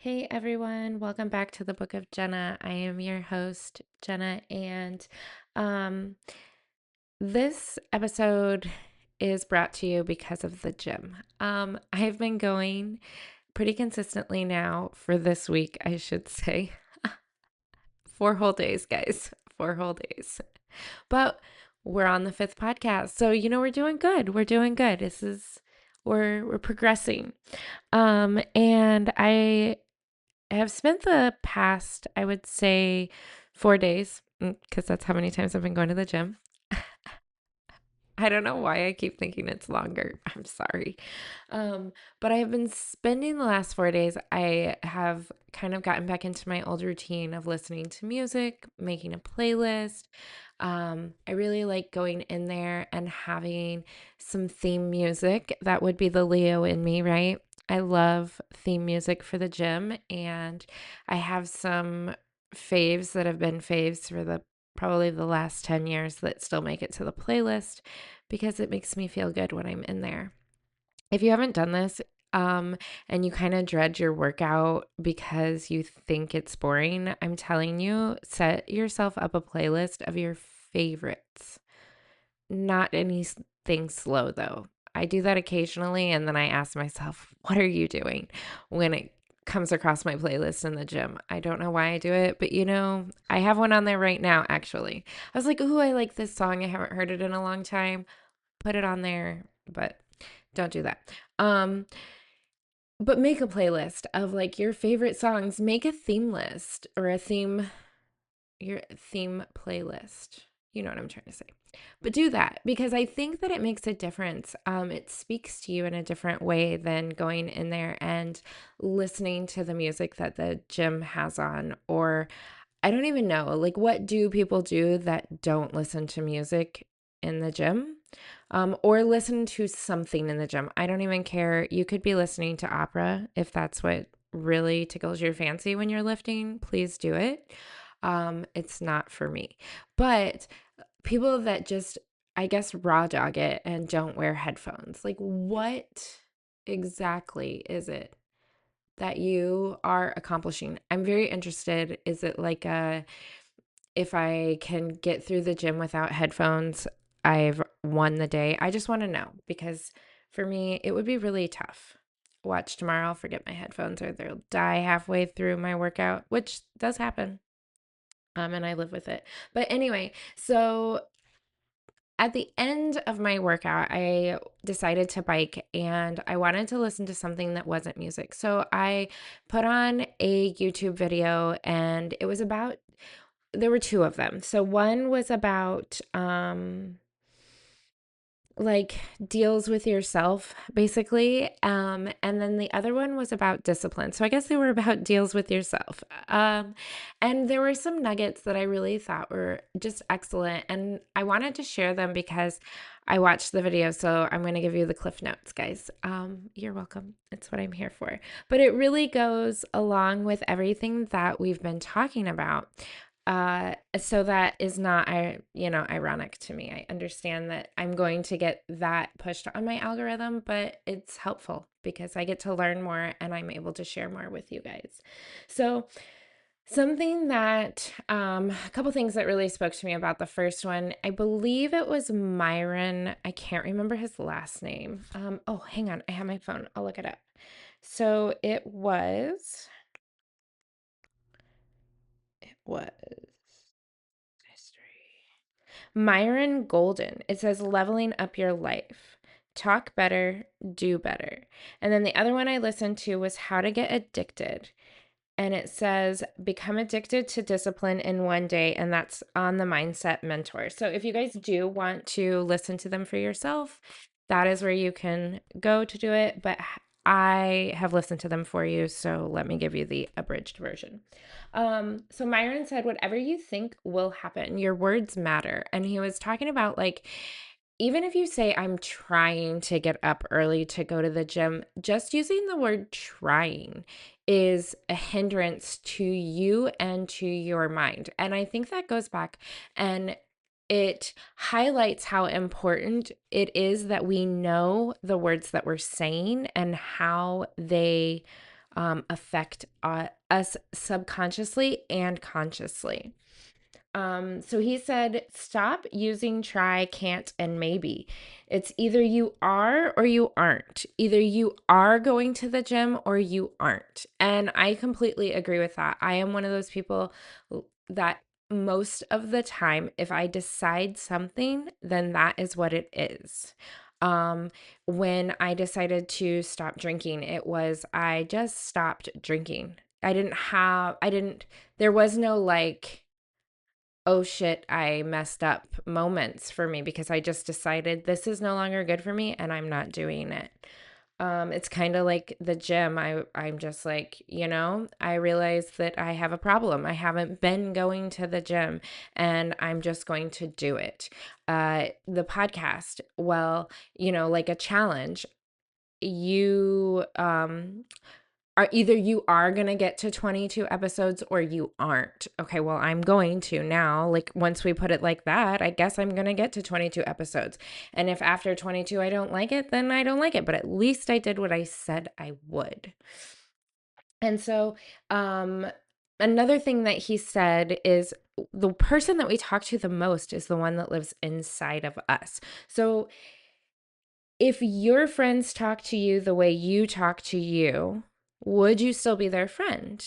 Hey everyone, welcome back to the Book of Jenna. I am your host, Jenna, and um, this episode is brought to you because of the gym. I've been going pretty consistently now for this week, I should say. 4 whole days, guys, 4 whole days. But we're on the fifth podcast, so we're doing good. We're doing good. We're progressing. And I have spent the past, I would say, 4 days, because that's how many times I've been going to the gym. I don't know why I keep thinking it's longer. I'm sorry. But I have been spending the last 4 days, I have kind of gotten back into my old routine of listening to music, making a playlist. I really like going in there and having some theme music. That would be the Leo in me, right? I love theme music for the gym, and I have some faves that have been faves for the probably the last 10 years that still make it to the playlist because it makes me feel good when I'm in there. If you haven't done this, and you kind of dread your workout because you think it's boring, I'm telling you, set yourself up a playlist of your favorites. Not anything slow though. I do that occasionally, and then I ask myself, what are you doing when it comes across my playlist in the gym? I don't know why I do it, but I have one on there right now, actually. I was like, ooh, I like this song. I haven't heard it in a long time. Put it on there, but don't do that. Um, but make a playlist of like your favorite songs. Make a theme list or your theme playlist. You know what I'm trying to say. But do that because I think that it makes a difference. It speaks to you in a different way than going in there and listening to the music that the gym has on. Or I don't even know, like, what do people do that don't listen to music in the gym? Or listen to something in the gym. I don't even care. You could be listening to opera if that's what really tickles your fancy when you're lifting. Please do it. It's not for me. But people that just, I guess, raw dog it and don't wear headphones, like, what exactly is it that you are accomplishing? I'm very interested. Is it like if I can get through the gym without headphones, I've won the day? I just want to know because for me, it would be really tough. Watch tomorrow, I'll forget my headphones or they'll die halfway through my workout, which does happen. And I live with it. But anyway, so at the end of my workout, I decided to bike and I wanted to listen to something that wasn't music. So I put on a YouTube video and it was about, there were two of them. So one was about, like deals with yourself basically, and then the other one was about discipline, so I guess they were about deals with yourself. And there were some nuggets that I really thought were just excellent and I wanted to share them because I watched the video, so I'm going to give you the cliff notes, guys. You're welcome, it's what I'm here for. But it really goes along with everything that we've been talking about. So that is not, ironic to me. I understand that I'm going to get that pushed on my algorithm, but it's helpful because I get to learn more and I'm able to share more with you guys. So something that, a couple things that really spoke to me about the first one, I believe it was Myron. I can't remember his last name. Oh, hang on. I have my phone. I'll look it up. So it was history. Myron Golden. It says leveling up your life. Talk better, do better. And then the other one I listened to was How to Get Addicted. And it says become addicted to discipline in one day. And that's on the Mindset Mentor. So if you guys do want to listen to them for yourself, that is where you can go to do it. But I have listened to them for you. So let me give you the abridged version. So Myron said, whatever you think will happen, your words matter. And he was talking about like, even if you say, I'm trying to get up early to go to the gym, just using the word trying is a hindrance to you and to your mind. And I think that goes back and it highlights how important it is that we know the words that we're saying and how they affect us subconsciously and consciously. So he said, stop using try, can't, and maybe. It's either you are or you aren't. Either you are going to the gym or you aren't. And I completely agree with that. I am one of those people that most of the time, if I decide something, then that is what it is. When I decided to stop drinking, I just stopped drinking. There was no like, oh shit, I messed up moments for me because I just decided this is no longer good for me and I'm not doing it. It's kind of like the gym. I'm just like, I realize that I have a problem. I haven't been going to the gym and I'm just going to do it. The podcast, well, like a challenge. You are either you are going to get to 22 episodes or you aren't. Okay, well, I'm going to now. Like, once we put it like that, I guess I'm going to get to 22 episodes. And if after 22 I don't like it, then I don't like it. But at least I did what I said I would. And so, another thing that he said is the person that we talk to the most is the one that lives inside of us. So, if your friends talk to you the way you talk to you, would you still be their friend?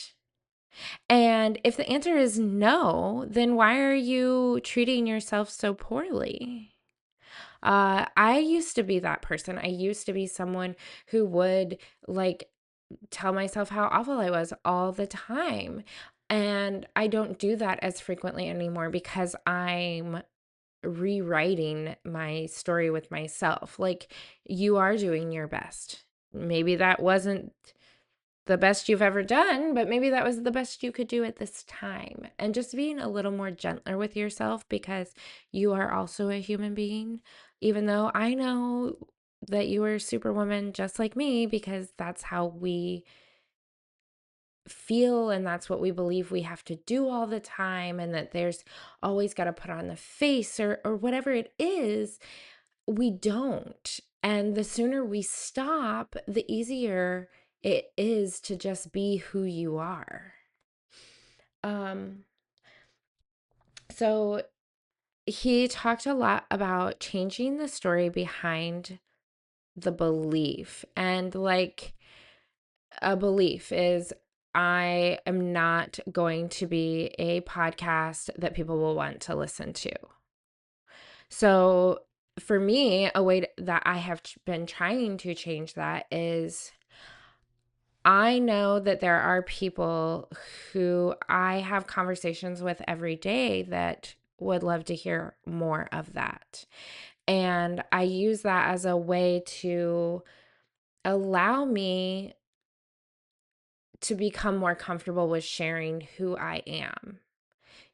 And if the answer is no, then why are you treating yourself so poorly? I used to be that person. I used to be someone who would like tell myself how awful I was all the time. And I don't do that as frequently anymore because I'm rewriting my story with myself. Like, you are doing your best. Maybe that wasn't the best you've ever done, but maybe that was the best you could do at this time. And just being a little more gentler with yourself because you are also a human being, even though I know that you are Superwoman just like me, because that's how we feel and that's what we believe we have to do all the time, and that there's always got to put on the face or whatever it is. We don't. And the sooner we stop, the easier it is to just be who you are. Um, so he talked a lot about changing the story behind the belief. And like, a belief is, I am not going to be a podcast that people will want to listen to. So for me, a way that I have been trying to change that is, I know that there are people who I have conversations with every day that would love to hear more of that. And I use that as a way to allow me to become more comfortable with sharing who I am.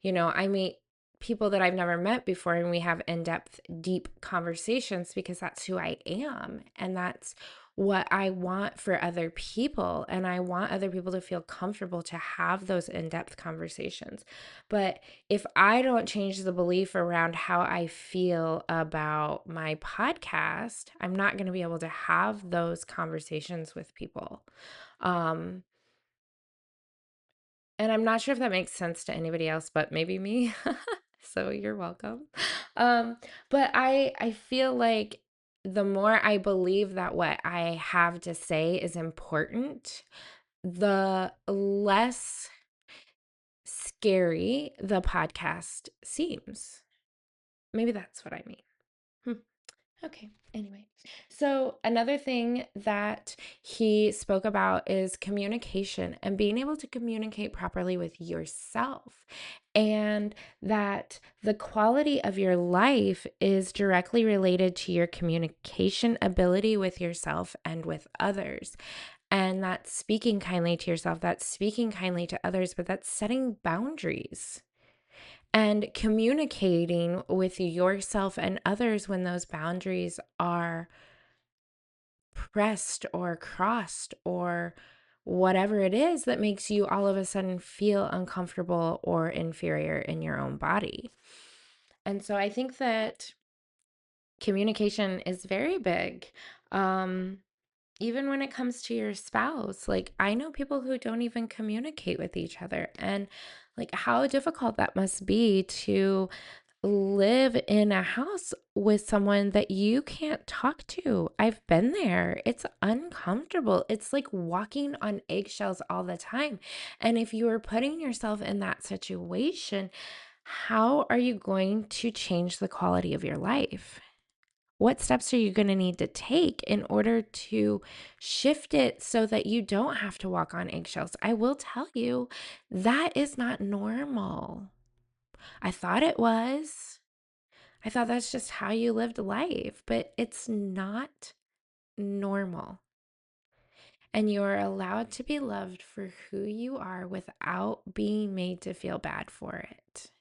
I meet people that I've never met before, and we have in depth, deep conversations because that's who I am. And that's what I want for other people. And I want other people to feel comfortable to have those in depth conversations. But if I don't change the belief around how I feel about my podcast, I'm not going to be able to have those conversations with people. Um, and I'm not sure if that makes sense to anybody else, but maybe me. So you're welcome. Um, but I feel like the more I believe that what I have to say is important, the less scary the podcast seems. Maybe that's what I mean. Hmm. Okay. Anyway, so another thing that he spoke about is communication and being able to communicate properly with yourself, and that the quality of your life is directly related to your communication ability with yourself and with others. And that's speaking kindly to yourself, that's speaking kindly to others, but that's setting boundaries and communicating with yourself and others when those boundaries are pressed or crossed, or whatever it is that makes you all of a sudden feel uncomfortable or inferior in your own body. And so I think that communication is very big. Um, even when it comes to your spouse, like I know people who don't even communicate with each other, and like how difficult that must be to live in a house with someone that you can't talk to. I've been there. It's uncomfortable. It's like walking on eggshells all the time. And if you are putting yourself in that situation, how are you going to change the quality of your life? What steps are you going to need to take in order to shift it so that you don't have to walk on eggshells? I will tell you, that is not normal. I thought it was. I thought that's just how you lived life, but it's not normal. And you are allowed to be loved for who you are without being made to feel bad for it.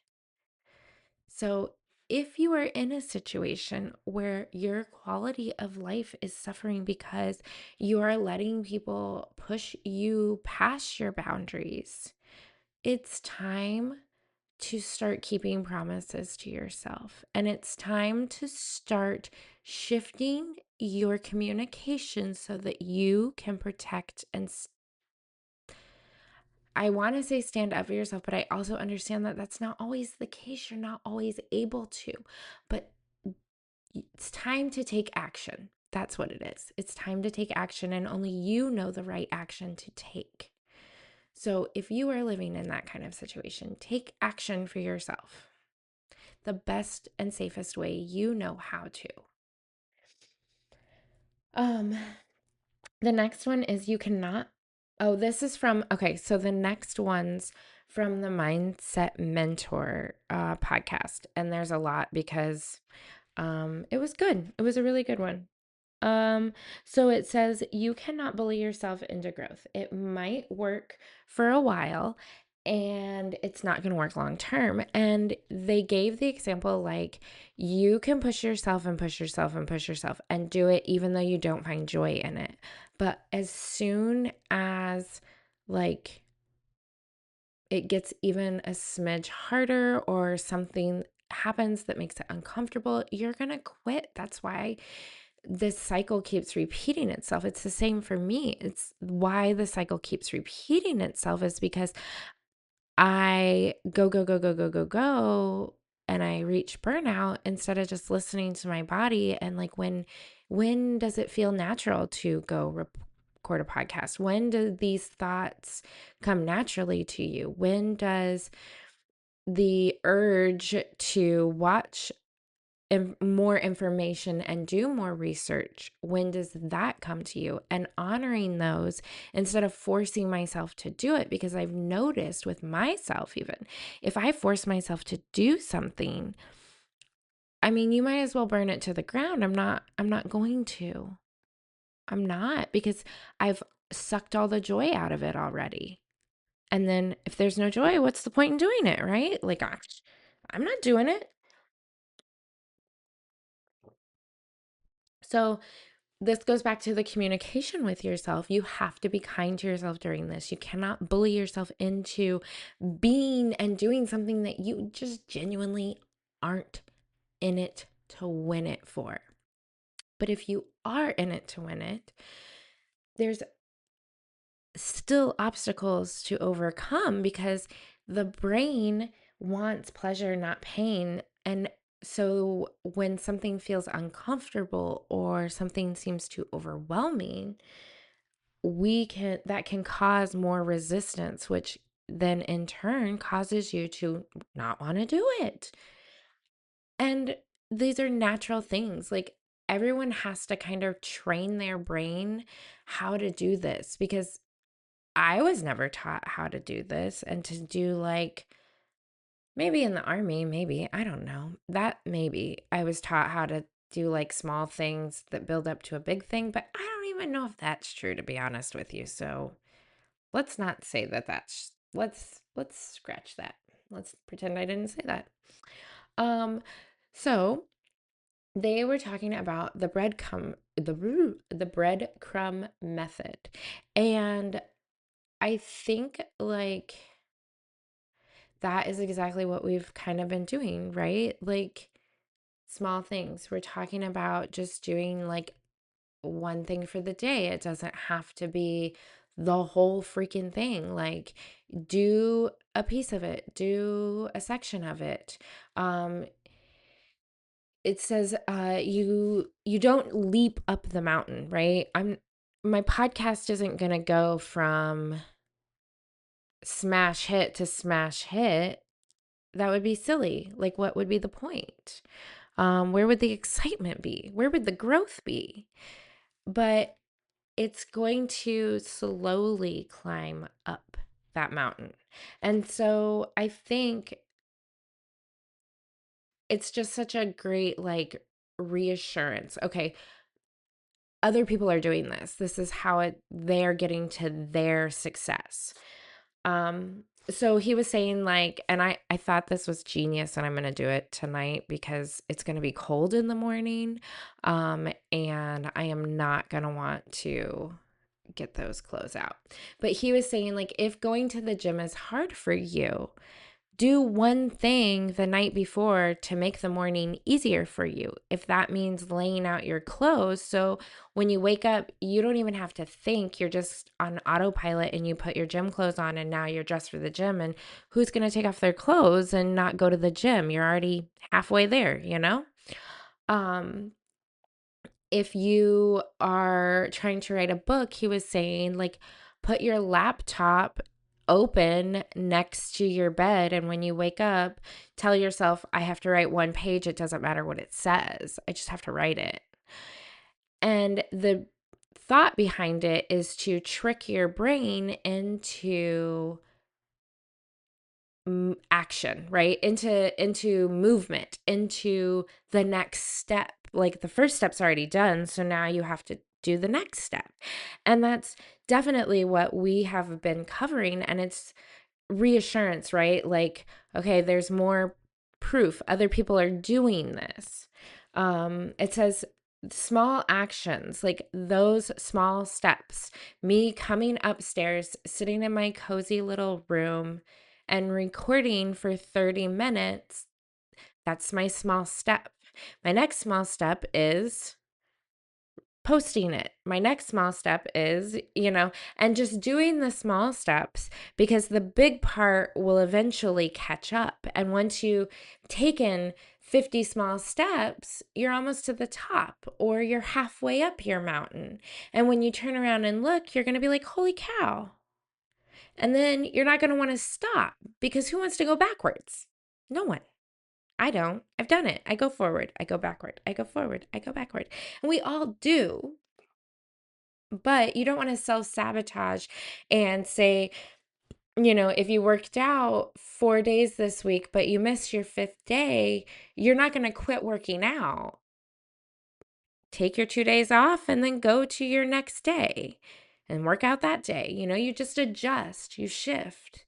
So, if you are in a situation where your quality of life is suffering because you are letting people push you past your boundaries, it's time to start keeping promises to yourself. And it's time to start shifting your communication so that you can protect and I want to say stand up for yourself, but I also understand that that's not always the case. You're not always able to. But it's time to take action. That's what it is. It's time to take action, and only you know the right action to take. So if you are living in that kind of situation, take action for yourself the best and safest way you know how to. Um, the next one is you cannot. Oh, this is from, okay, so the next one's from the Mindset Mentor podcast. And there's a lot because it was good. It was a really good one. So it says you cannot bully yourself into growth. It might work for a while and it's not going to work long term. And they gave the example like you can push yourself and push yourself and push yourself and do it even though you don't find joy in it. But as soon as like it gets even a smidge harder or something happens that makes it uncomfortable, you're going to quit. That's why this cycle keeps repeating itself. It's the same for me. It's why the cycle keeps repeating itself is because I go, go, go, go, go, go, go, and I reach burnout instead of just listening to my body. And like, when does it feel natural to go record a podcast? When do these thoughts come naturally to you? When does the urge to watch more information and do more research, when does that come to you? And honoring those instead of forcing myself to do it, because I've noticed with myself, even if I force myself to do something, I mean, you might as well burn it to the ground. I'm not going to. I'm not, because I've sucked all the joy out of it already. And then if there's no joy, what's the point in doing it, right? Like, I'm not doing it. So this goes back to the communication with yourself. You have to be kind to yourself during this. You cannot bully yourself into being and doing something that you just genuinely aren't in it to win it for. But if you are in it to win it, there's still obstacles to overcome because the brain wants pleasure, not pain. And so when something feels uncomfortable or something seems too overwhelming, that can cause more resistance, which then in turn causes you to not want to do it. And these are natural things. Like everyone has to kind of train their brain how to do this because I was never taught how to do this and to do like maybe in the army, maybe, I don't know. That maybe I was taught how to do like small things that build up to a big thing, but I don't even know if that's true to be honest with you. So, let's not say that let's scratch that. Let's pretend I didn't say that. Um so they were talking about the breadcrumb method. And I think like that is exactly what we've kind of been doing, right? Like small things. We're talking about just doing like one thing for the day. It doesn't have to be the whole freaking thing. Like, do a piece of it, do a section of it. Um, it says you don't leap up the mountain, right? My podcast isn't going to go from smash hit to smash hit. That would be silly. Like, what would be the point? Where would the excitement be? Where would the growth be? But it's going to slowly climb up that mountain. And so I think it's just such a great, like, reassurance. Okay, other people are doing this. This is how they're getting to their success. So he was saying, like, and I thought this was genius, and I'm gonna do it tonight because it's gonna be cold in the morning. And I am not gonna want to get those clothes out. But he was saying, like, if going to the gym is hard for you, do one thing the night before to make the morning easier for you. If that means laying out your clothes, so when you wake up, you don't even have to think. You're just on autopilot and you put your gym clothes on and now you're dressed for the gym. And who's going to take off their clothes and not go to the gym? You're already halfway there, you know? Um, if you are trying to write a book, he was saying, like, put your laptop open next to your bed. And when you wake up, tell yourself, I have to write one page. It doesn't matter what it says, I just have to write it. And the thought behind it is to trick your brain into action, right? Into movement, into the next step. Like, the first step's already done, so now you have to do the next step. And that's definitely what we have been covering, and it's reassurance, right? Like, okay, there's more proof. Other people are doing this. It says small actions, like those small steps. Me coming upstairs, sitting in my cozy little room and recording for 30 minutes, that's my small step. My next small step is posting it. My next small step is, and just doing the small steps, because the big part will eventually catch up. And once you've taken 50 small steps, you're almost to the top, or you're halfway up your mountain. And when you turn around and look, you're going to be like, holy cow. And then you're not going to want to stop, because who wants to go backwards? No one. I don't. I've done it. I go forward. I go backward. I go forward. I go backward. And we all do. But you don't want to self-sabotage and say, if you worked out 4 days this week, but you missed your fifth day, you're not going to quit working out. Take your 2 days off and then go to your next day and work out that day. You just adjust, you shift.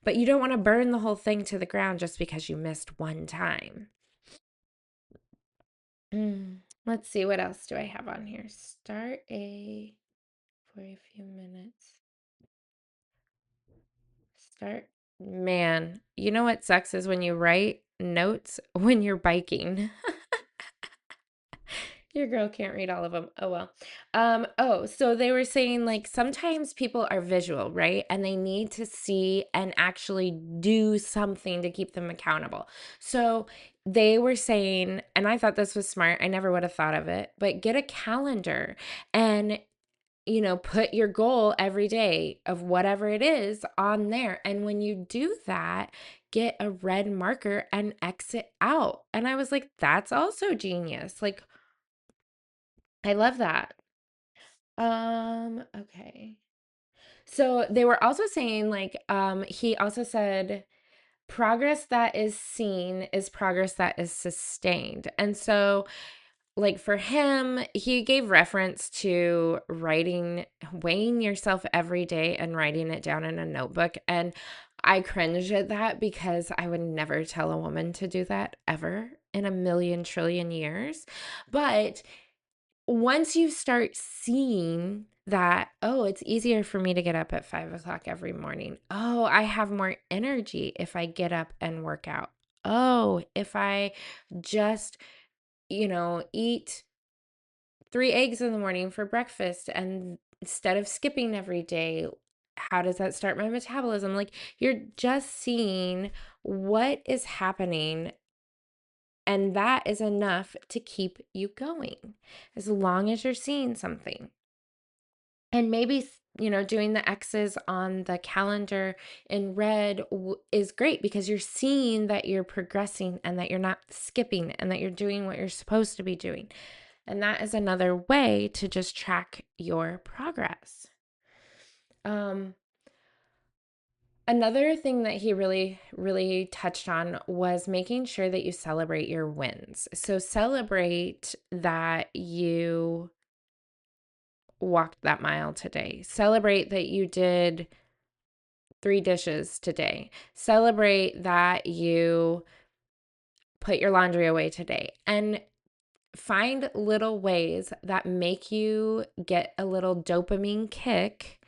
But you don't want to burn the whole thing to the ground just because you missed one time. Let's see, what else do I have on here? Start for a few minutes. Man, you know what sucks is when you write notes when you're biking. Your girl can't read all of them. Oh well. So they were saying, like, sometimes people are visual, right? And they need to see and actually do something to keep them accountable. So they were saying, and I thought this was smart. I never would have thought of it, but get a calendar and put your goal every day of whatever it is on there. And when you do that, get a red marker and exit out. And I was like, that's also genius. Like, I love that. Okay. So they were also saying, like, he also said, progress that is seen is progress that is sustained. And so, like, for him, he gave reference to weighing yourself every day and writing it down in a notebook. And I cringe at that because I would never tell a woman to do that ever in a million trillion years. But once you start seeing that, oh, it's easier for me to get up at 5 o'clock every morning. Oh, I have more energy if I get up and work out. Oh, if I just, eat three eggs in the morning for breakfast, and instead of skipping every day, how does that start my metabolism? Like, you're just seeing what is happening, and that is enough to keep you going as long as you're seeing something. And maybe, doing the X's on the calendar in red is great because you're seeing that you're progressing and that you're not skipping and that you're doing what you're supposed to be doing. And that is another way to just track your progress. Another thing that he really, really touched on was making sure that you celebrate your wins. So celebrate that you walked that mile today. Celebrate that you did 3 dishes today. Celebrate that you put your laundry away today. And find little ways that make you get a little dopamine kick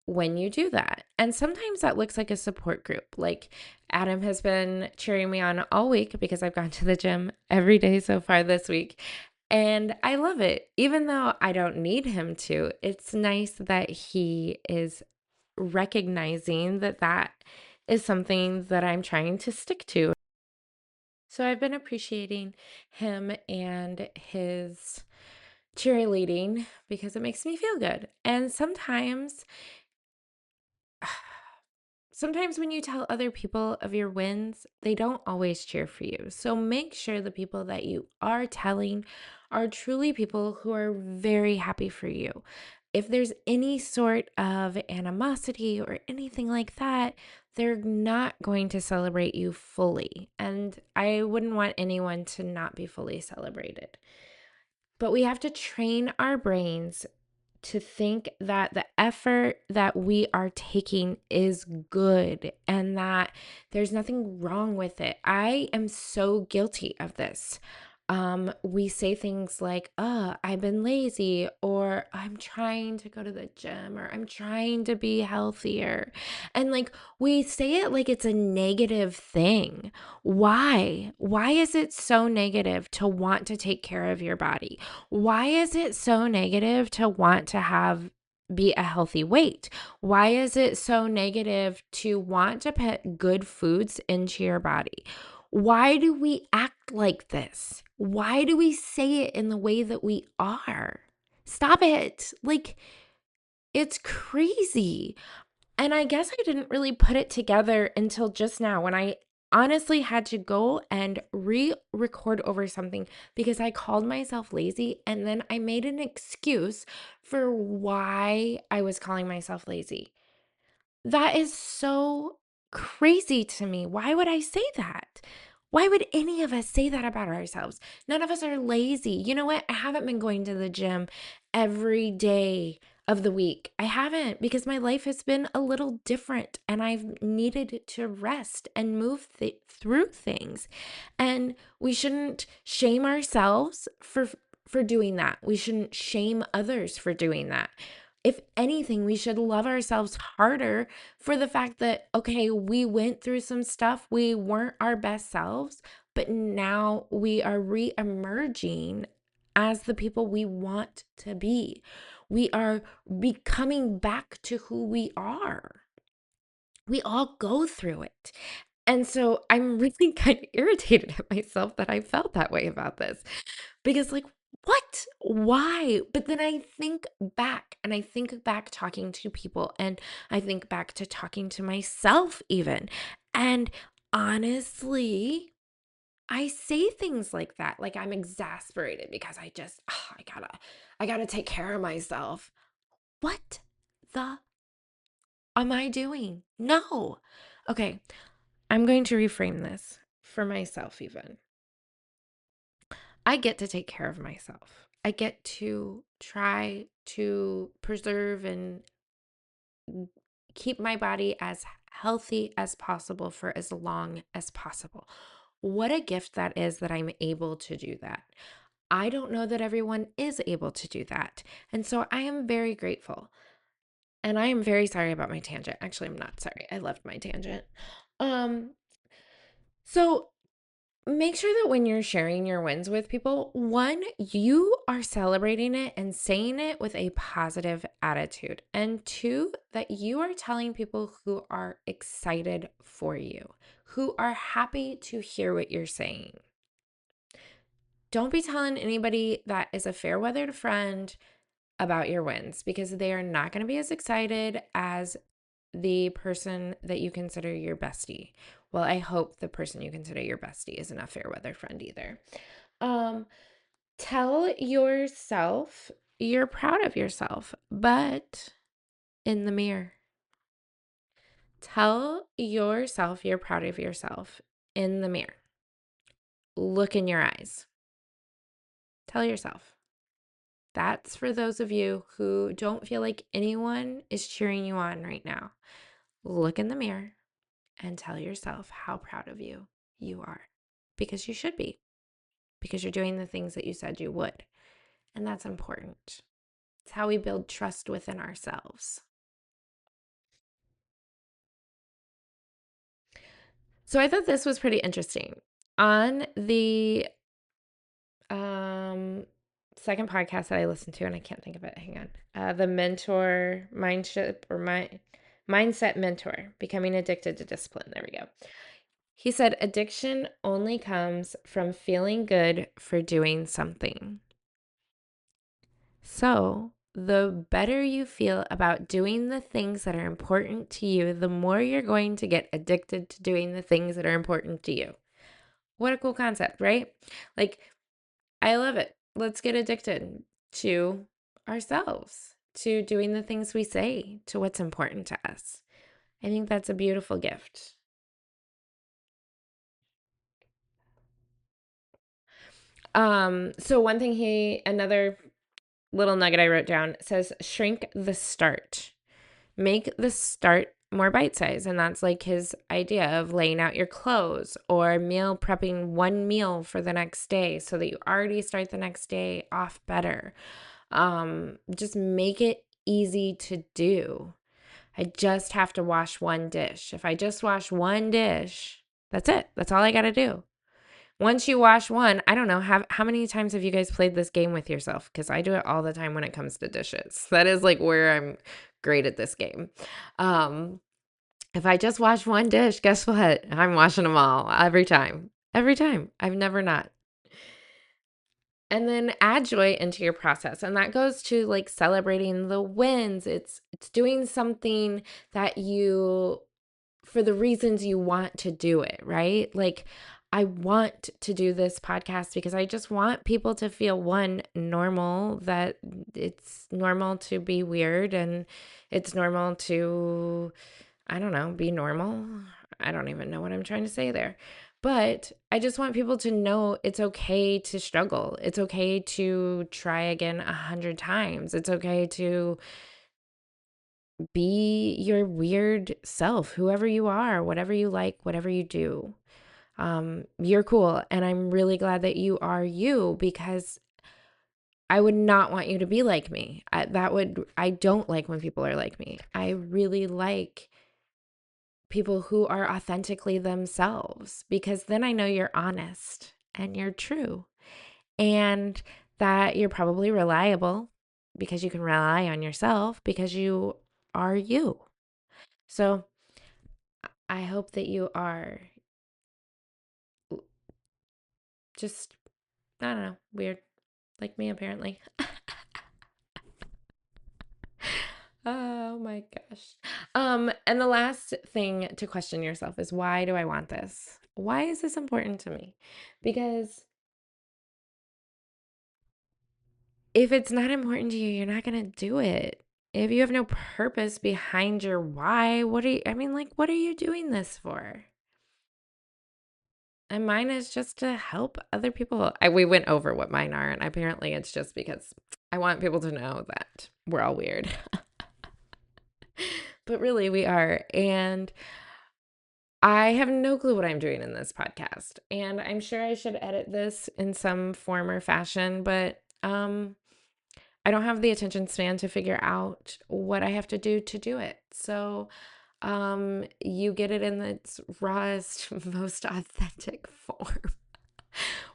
when you do that. And sometimes that looks like a support group. Like Adam has been cheering me on all week because I've gone to the gym every day so far this week. And I love it. Even though I don't need him to, it's nice that he is recognizing that that is something that I'm trying to stick to. So I've been appreciating him and his cheerleading because it makes me feel good. And sometimes when you tell other people of your wins, they don't always cheer for you. So make sure the people that you are telling are truly people who are very happy for you. If there's any sort of animosity or anything like that, they're not going to celebrate you fully. And I wouldn't want anyone to not be fully celebrated. But we have to train our brains to think that the effort that we are taking is good and that there's nothing wrong with it. I am so guilty of this. We say things like, I've been lazy, or I'm trying to go to the gym, or I'm trying to be healthier. And like, we say it like it's a negative thing. Why? Why is it so negative to want to take care of your body? Why is it so negative to want to be a healthy weight? Why is it so negative to want to put good foods into your body? Why do we act like this? Why do we say it in the way that we are? Stop it. Like, it's crazy. And I guess I didn't really put it together until just now when I honestly had to go and re-record over something because I called myself lazy and then I made an excuse for why I was calling myself lazy. That is so crazy to me. Why would I say that? Why would any of us say that about ourselves? None of us are lazy. You know what? I haven't been going to the gym every day of the week. I haven't because my life has been a little different and I've needed to rest and move through things. And we shouldn't shame ourselves for doing that. We shouldn't shame others for doing that. If anything, we should love ourselves harder for the fact that, okay, we went through some stuff, we weren't our best selves, but now we are re emerging as the people we want to be. We are becoming back to who we are. We all go through it. And so I'm really kind of irritated at myself that I felt that way about this because, like, what? Why? But then I think back and I think back talking to people and I think back to talking to myself even. And honestly, I say things like that. Like I'm exasperated because I gotta take care of myself. What the am I doing? No. Okay, I'm going to reframe this for myself even. I get to take care of myself. I get to try to preserve and keep my body as healthy as possible for as long as possible. What a gift that is that I'm able to do that. I don't know that everyone is able to do that. And so I am very grateful. And I am very sorry about my tangent. Actually, I'm not sorry. I loved my tangent. Um so make sure that when you're sharing your wins with people, one, you are celebrating it and saying it with a positive attitude. And two, that you are telling people who are excited for you, who are happy to hear what you're saying. Don't be telling anybody that is a fair weathered friend about your wins because they are not going to be as excited as the person that you consider your bestie. Well, I hope the person you consider your bestie isn't a fair weather friend either. Um, Tell yourself you're proud of yourself, but in the mirror. Tell yourself you're proud of yourself in the mirror. Look in your eyes. Tell yourself. That's for those of you who don't feel like anyone is cheering you on right now. Look in the mirror and tell yourself how proud of you are. Because you should be. Because you're doing the things that you said you would. And that's important. It's how we build trust within ourselves. So I thought this was pretty interesting. On the second podcast that I listened to, and I can't think of it. Hang on. The mentor mindset mentor, becoming addicted to discipline. There we go. He said addiction only comes from feeling good for doing something. So the better you feel about doing the things that are important to you, the more you're going to get addicted to doing the things that are important to you. What a cool concept, right? Like, I love it. Let's get addicted to ourselves, to doing the things we say, to what's important to us. I think that's a beautiful gift. So one thing another little nugget I wrote down says shrink the start. Make the start more bite size. And that's like his idea of laying out your clothes or meal prepping one meal for the next day so that you already start the next day off better. Just make it easy to do. I just have to wash one dish. If I just wash one dish, that's it. That's all I got to do. Once you wash one, I don't know, how many times have you guys played this game with yourself? Because I do it all the time when it comes to dishes. That is like where I'm great at this game. If I just wash one dish, guess what? I'm washing them all every time. Every time. I've never not. And then add joy into your process. And that goes to like celebrating the wins. It's doing something that you for the reasons you want to do it, right? Like I want to do this podcast because I just want people to feel one normal, that it's normal to be weird and it's normal to, I don't know, be normal. I don't even know what I'm trying to say there. But I just want people to know it's okay to struggle. It's okay to try again 100 times. It's okay to be your weird self, whoever you are, whatever you like, whatever you do. You're cool. And I'm really glad that you are you because I would not want you to be like me. I don't like when people are like me. I really like people who are authentically themselves because then I know you're honest and you're true and that you're probably reliable because you can rely on yourself because you are you. So I hope that you are just, I don't know, weird like me apparently. Oh my gosh. And the last thing to question yourself is why do I want this? Why is this important to me? Because if it's not important to you, you're not going to do it. If you have no purpose behind your why, what are you doing this for? And mine is just to help other people. We went over what mine are, and apparently it's just because I want people to know that we're all weird. But really, we are. And I have no clue what I'm doing in this podcast. And I'm sure I should edit this in some form or fashion, but I don't have the attention span to figure out what I have to do it. So you get it in its rawest, most authentic form.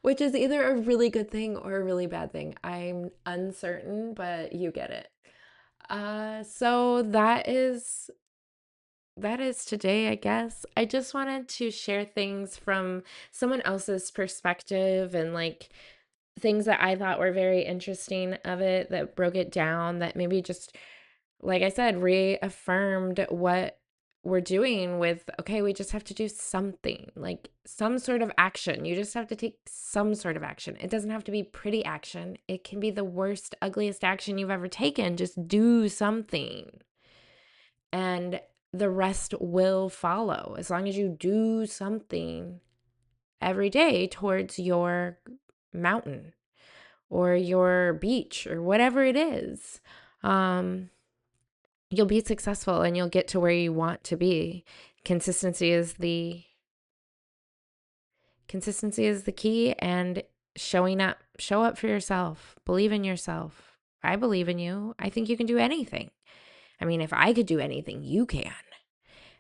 which is either a really good thing or a really bad thing. I'm uncertain, but you get it. So that is today, I guess. I just wanted to share things from someone else's perspective and like things that I thought were very interesting of it that broke it down, that maybe just, like I said, reaffirmed what we're doing with, okay, we just have to do something, like some sort of action. You just have to take some sort of action. It doesn't have to be pretty action. It can be the worst, ugliest action you've ever taken. Just do something. And the rest will follow as long as you do something every day towards your mountain or your beach or whatever it is. Um, you'll be successful and you'll get to where you want to be. Consistency is the consistency is the key, and showing up. Show up for yourself. Believe in yourself. I believe in you. I think you can do anything. I mean, if I could do anything, you can.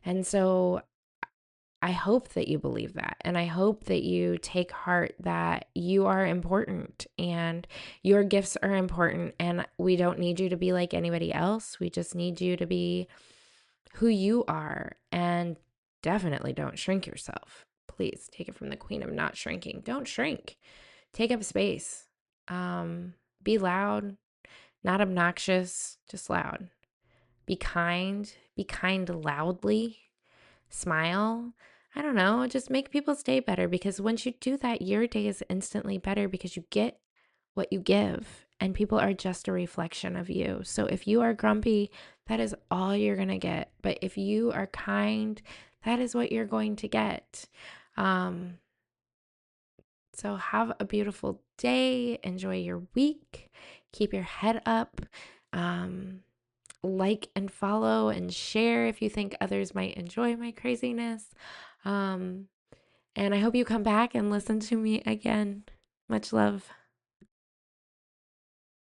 And so I hope that you believe that. And I hope that you take heart that you are important and your gifts are important. And we don't need you to be like anybody else. We just need you to be who you are. And definitely don't shrink yourself. Please take it from the queen of not shrinking. Don't shrink. Take up space. Be loud, not obnoxious, just loud. Be kind. Be kind loudly. Smile. I don't know, just make people's day better, because once you do that, your day is instantly better because you get what you give, and people are just a reflection of you. So if you are grumpy, that is all you're going to get. But if you are kind, that is what you're going to get. Um, so have a beautiful day. Enjoy your week. Keep your head up. Um, like and follow and share if you think others might enjoy my craziness. Um, and I hope you come back and listen to me again. Much love.